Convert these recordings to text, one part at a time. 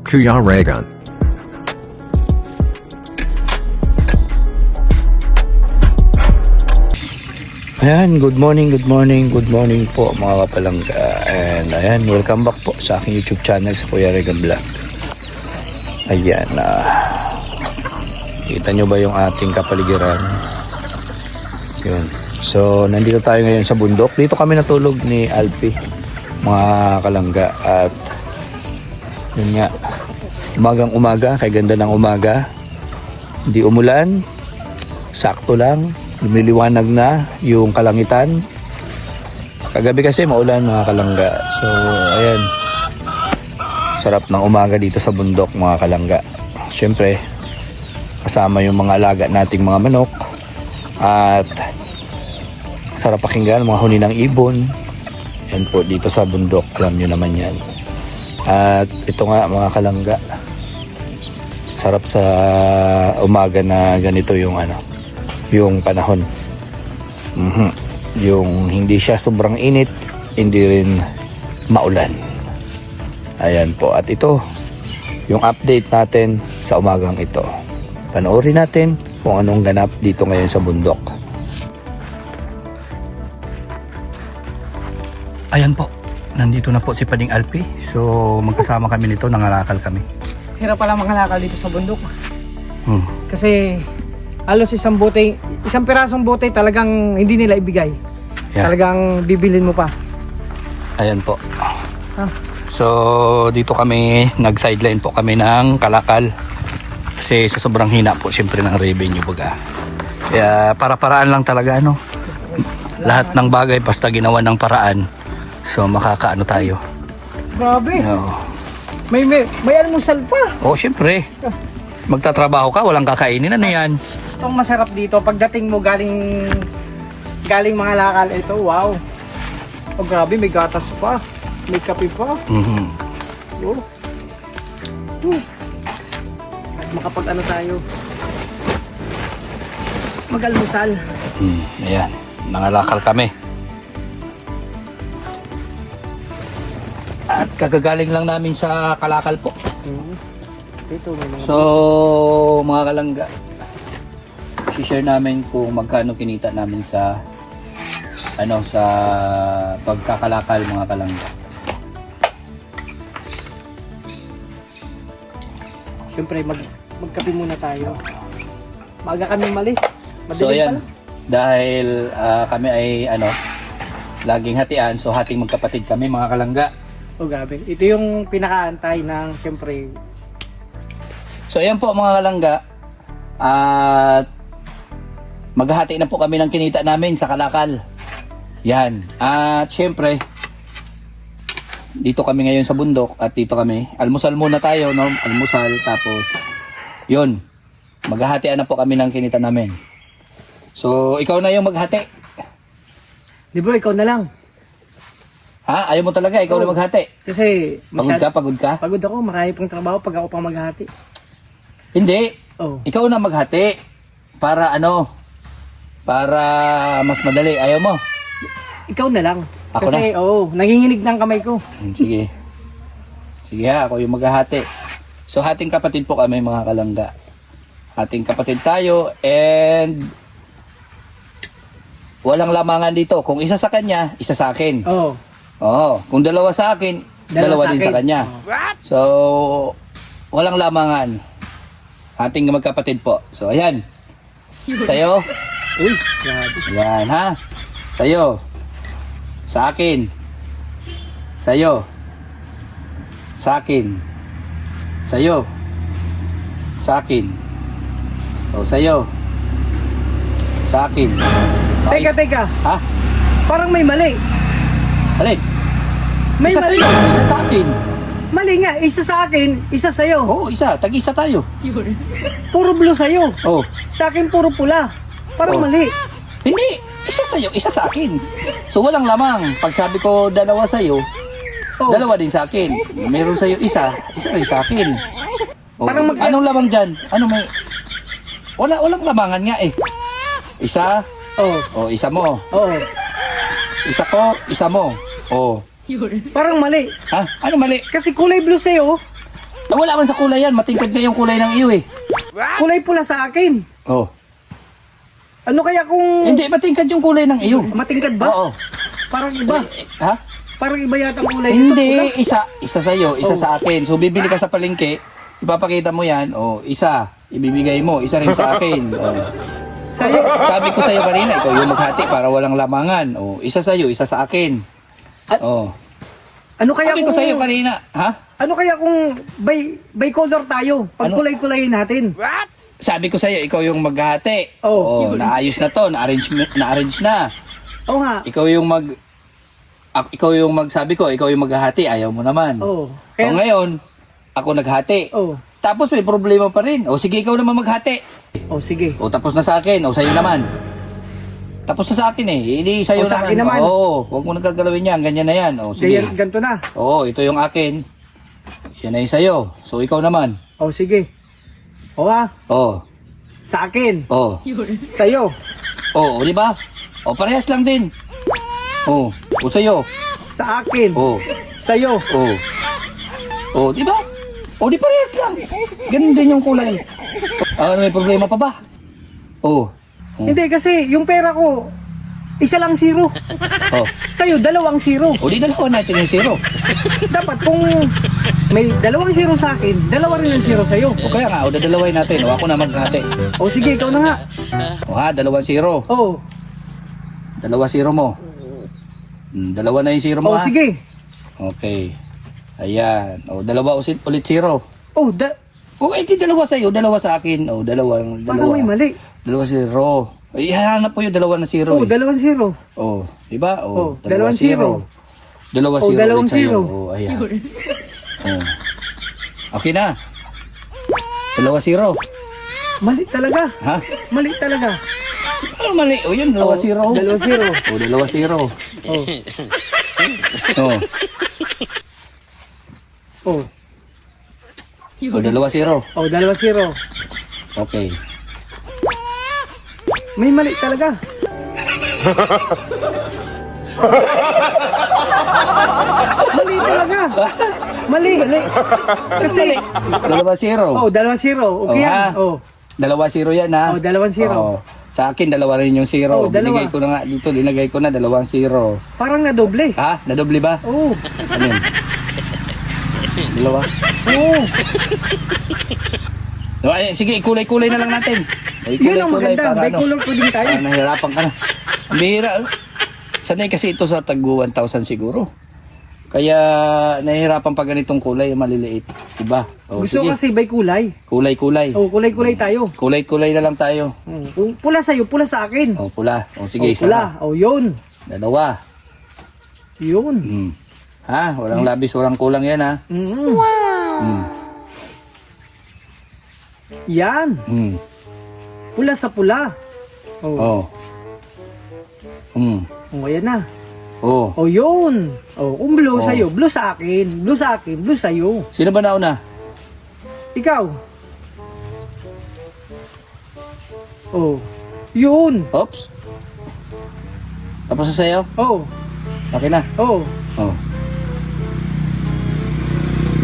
Kuya Regan. Ayan, good morning po mga kapalangga. And ayan, welcome back po sa aking YouTube channel sa Kuya Regan Vlog. Ayan, kita nyo ba yung ating kapaligiran? Yun. So, nandito tayo ngayon sa bundok. Dito kami natulog ni Alpi, mga kalangga. At yun nga, umagang umaga, kay ganda ng umaga. Hindi umulan, sakto lang. Lumiliwanag na yung kalangitan. Kagabi kasi maulan mga kalangga. So ayan, sarap ng umaga dito sa bundok mga kalangga. Siyempre kasama yung mga alaga nating mga manok. At sarap pakinggan mga huni ng ibon. Yan po dito sa bundok, alam nyo naman yan. At ito nga mga kalangga, sarap sa umaga na ganito yung yung panahon. Yung hindi siya sobrang init, hindi rin maulan. Ayan po. At ito yung update natin sa umagang ito. Panoorin natin kung anong ganap dito ngayon sa bundok. Ayan po, nandito na po si Pading Alpi. So magkasama kami nito, nangalakal kami. Hirap pala mangalakal dito sa bundok. Kasi halos isang pirasong bote talagang hindi nila ibigay. Yeah. Talagang bibilin mo pa. Ayan po. Ah. So dito kami, nag-sideline po kami ng kalakal. Kasi sa sobrang hina po siyempre ng revenue baga. Kaya para-paraan lang talaga lahat ng bagay basta ginawa ng paraan. So makakaano tayo. Grabe. Oo. May almusal pa. Oh, siyempre. Magtatrabaho ka, walang kakainin. Ano yan? Itong masarap dito pagdating mo galing mga lakal ito. Wow. Oh grabe, may gatas pa. May kape pa. Oh. At makapag tayo. Mag-almusal. Ayan, nangalakal kami. At kagagaling lang namin sa kalakal po. Ito, So mga kalangga, i-share namin kung magkano kinita namin sa sa pagkakalakal mga kalangga. Siyempre magkape muna tayo. Maaga kami malis. So ayan, dahil kami ay laging hatian, so hating magkapatid kami mga kalangga. Oh grabe. Ito yung pinakaantay ng siyempre. So ayan po mga kalangga, at maghahati na po kami ng kinita namin sa kalakal. Yan. At syempre, dito kami ngayon sa bundok at dito kami. Almusal muna tayo, no? Almusal, tapos yun, maghahatian na po kami ng kinita namin. So ikaw na yung maghati. Di bro, ikaw na lang. Ha? Ayaw mo talaga, ikaw na maghati. Kasi Pagod ka? Pagod ako, marami pang trabaho pag ako pang maghati. Hindi. Oh. Ikaw na maghati. Para para mas madali. Ayaw mo? Ikaw na lang. Ako Kasi nanginginig ng kamay ko. Sige. Sige ha, ako yung maghahati. So hating kapatid po kami mga kalangga. Hating kapatid tayo and walang lamangan dito. Kung isa sa kanya, isa sa akin. Oh. Oo. Kung dalawa sa akin, dalawa din sa kanya. So walang lamangan. Hating magkapatid po. So ayan. Sa'yo. Uy, grabe. Yan ha. Sa'yo. Sa akin. Sa'yo. Sa akin. Sa'yo. Sa akin. O sa'yo. Sa akin. Okay. Teka. Ha? Parang may mali. Alin? May Isa mali. sa'yo. Isa sa akin. Mali nga, isa sa akin, isa sa'yo. Oo, isa. Tag-isa tayo. Puro blue sa'yo. Oh. Sa akin puro pula. Parang mali. Hindi. Isa sa'yo. Isa sa akin. So walang lamang. Pag sabi ko dalawa sa'yo, dalawa din sa akin. Meron sa'yo isa. Isa rin sa akin. Oh. Parang Anong lamang dyan? Ano may... Walang lamangan nga eh. Isa. Oh, isa mo. Oo. Isa ko, isa mo. Oh. Parang mali. Ha? Ano mali? Kasi kulay blue sa'yo. Wala man sa kulay yan. Matingkad na yung kulay ng iyo eh. Kulay pula sa akin. Oh. Ano kaya kung Hindi, matingkad yung kulay ng iyo. matingkad ba? Oo. Parang iba. Ha? Parang iba yata ang kulay nito. Hindi, Pula. isa sa'yo, isa sa akin. So, bibili ka sa palengke, ipapakita mo yan, isa, ibibigay mo, isa rin sa akin. Sa'yo. Sabi ko sa'yo kanina, ikaw yung maghati para walang lamangan. Isa sa'yo, isa sa akin. At- Ano kaya Sabi ko kung sa'yo kanina, ha? Ano kaya kung by color tayo? Pag Ano? kulay-kulayin natin. Sabi ko sa'yo, ikaw yung maghati. Oh. Naayos na to, na-arrange na. Oo nga. Ikaw yung magsabi ko, ikaw yung maghahati, ayaw mo naman. Oo. O ngayon, ako naghati. Oh. Tapos may problema pa rin. O sige, ikaw naman maghati. Oh, sige. O tapos na sa akin, o sa'yo naman. Tapos na sa akin eh, hindi sa'yo O, sa akin naman. Oo, huwag mo nang gagalawin yan, ganyan na yan. O sige. Ganyan, ganito na. Oo, ito yung akin. Yan na yung sa'yo. So ikaw naman. Oh, sige. O ha. O, Sa akin. o, Sa'yo. o, di ba? O parehas lang din. O sa'yo. Sa akin. O, Sa'yo. o, di ba? O di parehas lang. Ganun din yung kulay. May problema pa ba? O, Hindi kasi yung pera ko, isa lang zero. o, Sa'yo, dalawang zero. o di dalawa natin yung zero. Dapat kung may dalawang zero sa akin, dalawa rin yung zero sa'yo. O kaya nga, o dadalaway natin. O ako na maghati. O sige, ikaw na nga. O ha, 2-0. Oh, 2-0 mo. Dalawa na yung zero mo oh ha. sige. Okay. Ayan. O, dalawa ulit zero. Oh, O, di dalawa sa'yo, dalawa sa akin. O, parang dalawa. may mali. 2-0. Ay, hahanap po yung dalawa na zero. Oh, dalawang zero. O, diba? Oh, 2-0. dalawang zero. 2-0 Oh, dalawang ulit sa'yo. zero. O, ayan. O. Okay na. 2-0. Mali talaga. Ha? Mali talaga. Ano mali? O, yun, 2-0. 2-0. O, 2-0. Oh. O. Oh. O, 2-0. Oh, 2-0. Okay. May mali talaga. Mali talaga. Mali. Kasi, 2-0. oh, 2-0. Okay Oh, yan. ha? Oh. 2-0 yan ha. Oh, 2-0. Oo. Sa akin, dalawa rin yung Oh, 0. dalawa. Binigay ko na nga dito, linagay ko na 2-0. Parang na doble. Ha? Nadoble ba? Oh. Ano yun? Dalawa? Oh. No, ay, sige, ikulay-kulay na lang natin. O, Yun ang maganda. para May color coding tayo. nahirapan ka na. Ang bihira. Sanay kasi ito sa tag 1,000 siguro. Kaya nahihirapan pa ganitong kulay, maliliit. Diba? O, Gusto sige. kasi by kulay. Kulay-kulay. Oh, kulay-kulay tayo. Kulay-kulay na lang tayo. Kung pula sa'yo, pula sa akin. O, pula. O, sige, Oh, isa pula. na. Oh, yun. Dalawa. Yun. Hmm. Ha? Walang labis, walang kulang yan ha. Hmm. Yan. Hmm. Pula sa pula. Oh. Oh. Hmm. Oh, ayan na. Oh. Oh, yun. Oh, kung blue Oh. sa'yo, blue sa akin. Blue sa akin, blue sa'yo. Sino ba nauna? Ikaw. Oh. Yun. Oops. Tapos na sa'yo? Oh. Okay na. Oh. Oh.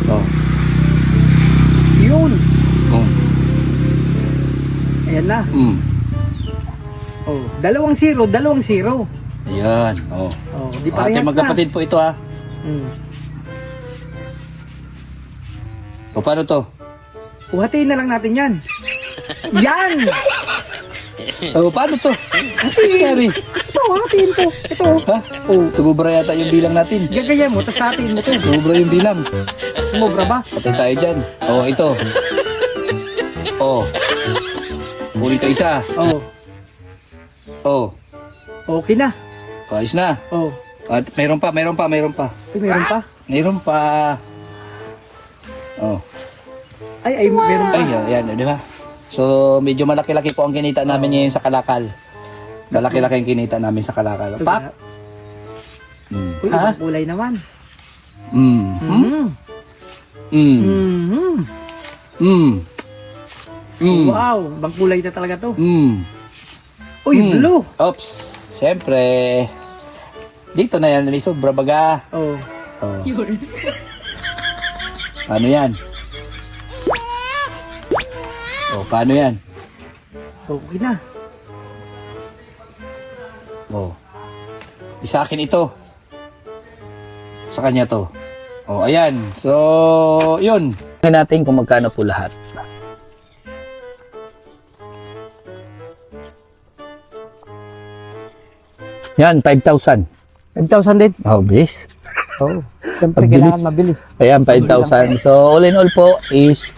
Oh. Yun. Oh. Ayan na. Hmm. Oh. 2-0, 2-0. Ayan. Oh. Oh, di Ate parehas na. magkapatid po ito ha. O paano to? Hatiin na lang natin yan. Yan! O paano to? Hatiin! Ito, hatiin ko. Ito. Ha? Oh. Sumubra yata yung bilang natin. Gagayan mo, tapos hatiin mo to. Sumubra yung bilang. Sumobra ba? Patay tayo dyan. O ito. O. Uli ka isa. Oh. O. Okay na. O, ayos na. Oh. At mayroon pa. Ay, meron pa? Mayroon pa. O. Ay, meron pa. Ay, yan, di ba? So, medyo malaki-laki po ang kinita namin ngayon sa Kalakal. Malaki-laki ang kinita namin sa Kalakal. Pak! Uy, Ha? ibang kulay naman. Mm. Mm. Mm. Mm. Mm. Mm. Wow, ibang kulay na talaga to. Mm. Uy, blue. Oops. Siyempre. Dito na yan. May sobra baga. Oh. Oh. Ano yan? O, paano yan? Okay na. O. Isa akin ito. Sa kanya to. O, ayan. So, yun. Tingnan natin kung magkano po lahat. Yan, 5,000. 5,000 din. Oh, bilis. Oo. Siyempre, Mabilis. kailangan mabilis. Ayan, 5,000. So, all in all po is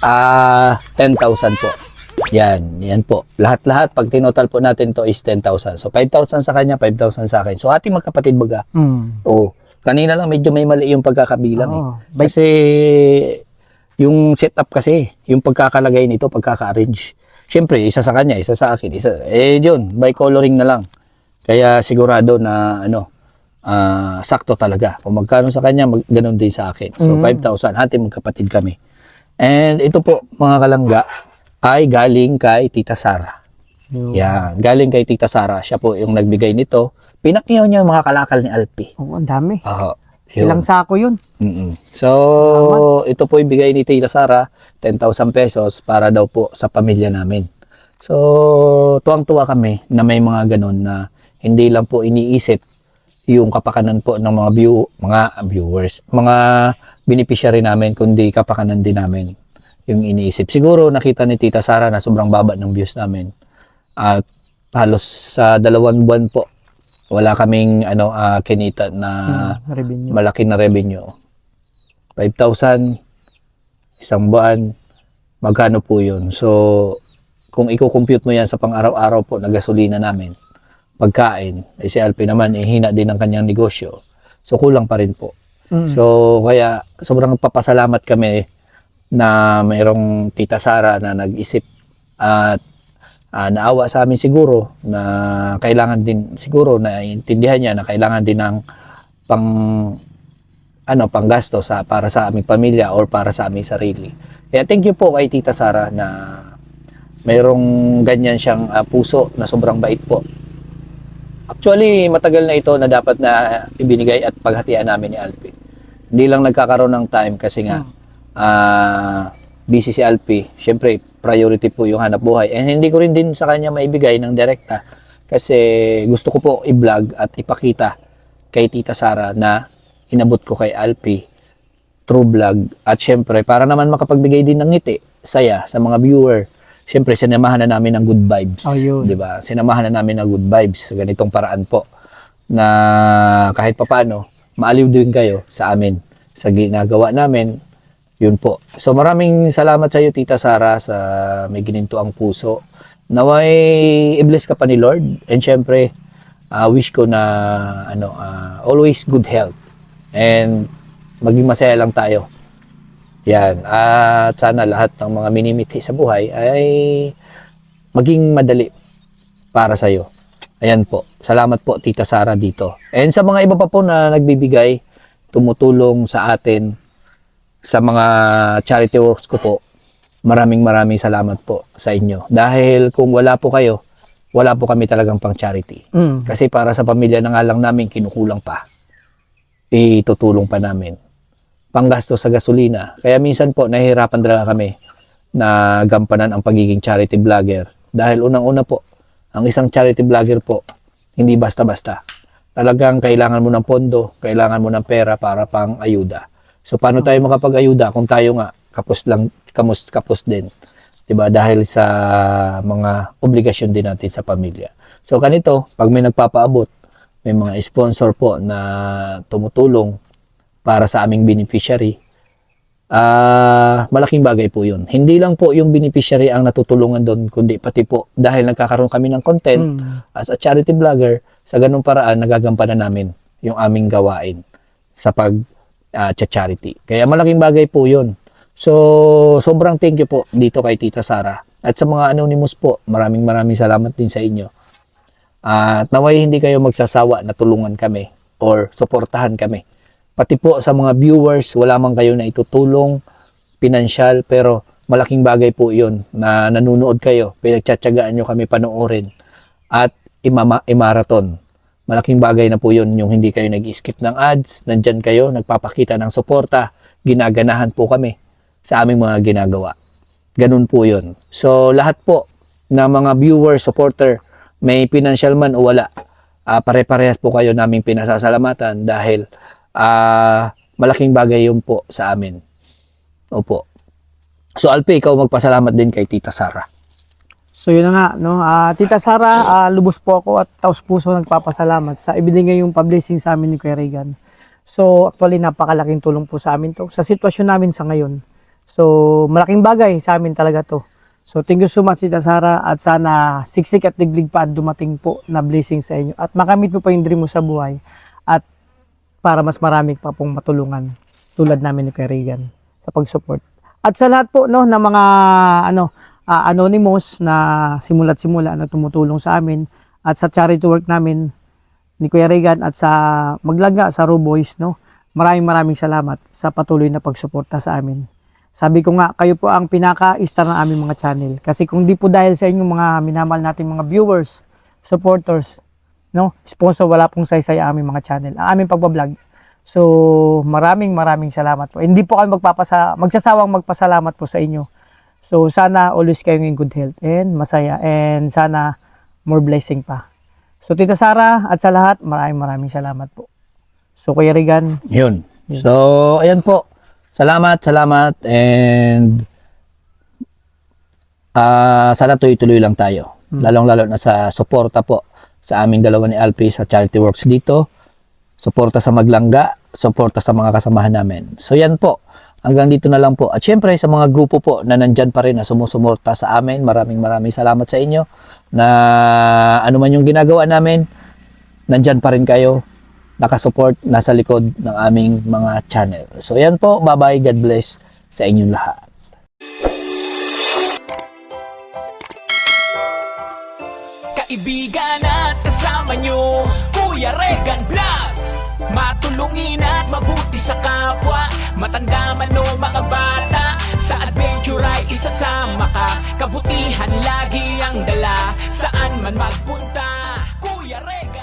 10,000 po. Yan po. Lahat-lahat, pag tinotal po natin to is 10,000. So, 5,000 sa kanya, 5,000 sa akin. So, ating magkapatid baga. Oo. Kanina lang medyo may mali yung pagkakabilang eh. Kasi, yung setup kasi, yung pagkakalagay nito, pagkaka-arrange. Siyempre, isa sa kanya, isa sa akin, isa. Yun, by coloring na lang. Kaya sigurado na sakto talaga. Kung magkano sa kanya, ganun din sa akin. So 5,000, hati magkapatid kami. And ito po mga kalangga ay galing kay Tita Sara. Yan, galing kay Tita Sara. Siya po yung nagbigay nito. Pinakyaw niya yung mga kalakal ni Alpi. Oo, ang dami. Yun. Ilang sako yun? So, ito po ibigay ni Tita Sara, 10,000 pesos para daw po sa pamilya namin. So, tuwang-tuwa kami na may mga ganun na hindi lang po iniisip yung kapakanan po ng mga viewers, mga beneficiary namin, kundi kapakanan din namin yung iniisip. Siguro nakita ni Tita Sara na sobrang baba ng views namin. At halos sa 2 buwan po, wala kaming kinita na Revenue. malaki na revenue. 5,000 isang buwan, magkano po yun? So, kung i-compute mo yan sa pang-araw-araw po na gasolina namin, pagkain, si Alpi naman, hina din ang kanyang negosyo. So, kulang pa rin po. So, kaya sobrang papasalamat kami na mayroong Tita Sara na nag-isip at naawa sa amin siguro na kailangan din siguro na intindihan niya na kailangan din ng panggasto para sa aming pamilya or para sa aming sarili. Kaya thank you po kay Tita Sara na mayroong ganyan siyang puso na sobrang bait po. Actually, matagal na ito na dapat na ibinigay at paghatian namin ni Alpi. Hindi lang nagkakaroon ng time kasi nga busy si Alpi. Siyempre, priority po yung hanap buhay. And hindi ko rin din sa kanya maibigay ng direkta kasi gusto ko po i-vlog at ipakita kay Tita Sara na inabot ko kay Alpi through vlog. At siyempre, para naman makapagbigay din ng ngiti, saya sa mga viewer. Siyempre, sinamahan na namin ng good vibes. Di ba? Sinamahan na namin ng good vibes sa ganitong paraan po na kahit papano, maaliw din kayo sa amin, sa ginagawa namin. Yun po. So, maraming salamat sa iyo, Tita Sara, sa may gininto ang puso. Naway, i-bless ka pa ni Lord. And siyempre, wish ko na always good health. And maging masaya lang tayo. Yan. At sana lahat ng mga minimithi sa buhay ay maging madali para sa iyo. Ayan po. Salamat po, Tita Sara, dito. And sa mga iba pa po na nagbibigay, tumutulong sa atin sa mga charity works ko po, maraming salamat po sa inyo. Dahil kung wala po kayo, wala po kami talagang pang charity. Kasi para sa pamilya na nga lang namin, kinukulang pa. Itutulong pa namin. Panggasto sa gasolina. Kaya minsan po, nahihirapan talaga kami na gampanan ang pagiging charity vlogger. Dahil unang-una po, ang isang charity vlogger po, hindi basta-basta. Talagang kailangan mo ng pondo, kailangan mo ng pera para pang ayuda. So, paano tayo makapag-ayuda kung tayo nga kapos din? Diba? Dahil sa mga obligasyon din natin sa pamilya. So, ganito, pag may nagpapaabot, may mga sponsor po na tumutulong para sa aming beneficiary, malaking bagay po yun. Hindi lang po yung beneficiary ang natutulungan doon, kundi pati po dahil nagkakaroon kami ng content as a charity vlogger, sa ganung paraan nagagampanan namin yung aming gawain sa charity. Kaya malaking bagay po yun. So, sobrang thank you po dito kay Tita Sara. At sa mga anonymous po, maraming salamat din sa inyo. At naway hindi kayo magsasawa na tulungan kami or suportahan kami. Pati po sa mga viewers, wala man kayo na itutulong pinansyal, pero malaking bagay po yun na nanunood kayo, pinagtsatsagaan nyo kami panoorin at imaraton. Malaking bagay na po yun yung hindi kayo nag-skip ng ads, nandyan kayo, nagpapakita ng suporta, ginaganahan po kami sa aming mga ginagawa. Ganun po yun. So, lahat po na mga viewer, supporter, may financial man o wala, pare-parehas po kayo naming pinasasalamatan dahil malaking bagay yun po sa amin. Opo. So, Alpi, ikaw magpasalamat din kay Tita Sara. So yun na nga, no? Tita Sara, lubos po ako at taos puso nagpapasalamat sa ibinigay yung pa-blessing sa amin ni Kuya Regan. So actually napakalaking tulong po sa amin to sa sitwasyon namin sa ngayon. So malaking bagay sa amin talaga to. So thank you so much Tita Sara at sana siksik at diglig pa at dumating po na blessing sa inyo at makamit mo pa yung dream mo sa buhay at para mas marami pa pong matulungan tulad namin ni Kuya Regan sa pag-support. At sa lahat po no ng mga anonymous na simula't simula na tumutulong sa amin at sa charity work namin ni Kuya Regan at sa Maglaga sa Raw Boys, no. Maraming salamat sa patuloy na pagsuporta sa amin. Sabi ko nga, kayo po ang pinaka-star ng aming mga channel. Kasi kung di po dahil sa inyong mga minamahal nating mga viewers, supporters, no, sponsor, wala pong saysay aming mga channel, ang aming pagbablog. So, maraming salamat po. Hindi po kami magsasawang magpasalamat po sa inyo. So, sana always kayong in good health and masaya and sana more blessing pa. So, Tita Sara at sa lahat, maraming salamat po. So, Kuya Regan. Yun. So, ayan po. Salamat and sana tuloy-tuloy lang tayo. Lalong-lalo na sa suporta po sa aming dalawa ni Alpi sa charity works dito. Suporta sa Maglangga, suporta sa mga kasamahan namin. So, yan po. Hanggang dito na lang po. At syempre sa mga grupo po na nandyan pa rin na sumusumurta sa amin, maraming salamat sa inyo na ano man yung ginagawa namin, nandyan pa rin kayo, nakasupport, nasa likod ng aming mga channel. So yan po, bye-bye, God bless sa inyong lahat. Kaibigan at kasama nyo, Kuya Regan Vlog. Matulungin at mabuti sa kapwa, matanda man o mga bata, sa adventure ay isasama ka. Kabutihan lagi ang dala, saan man magpunta, Kuya Regan.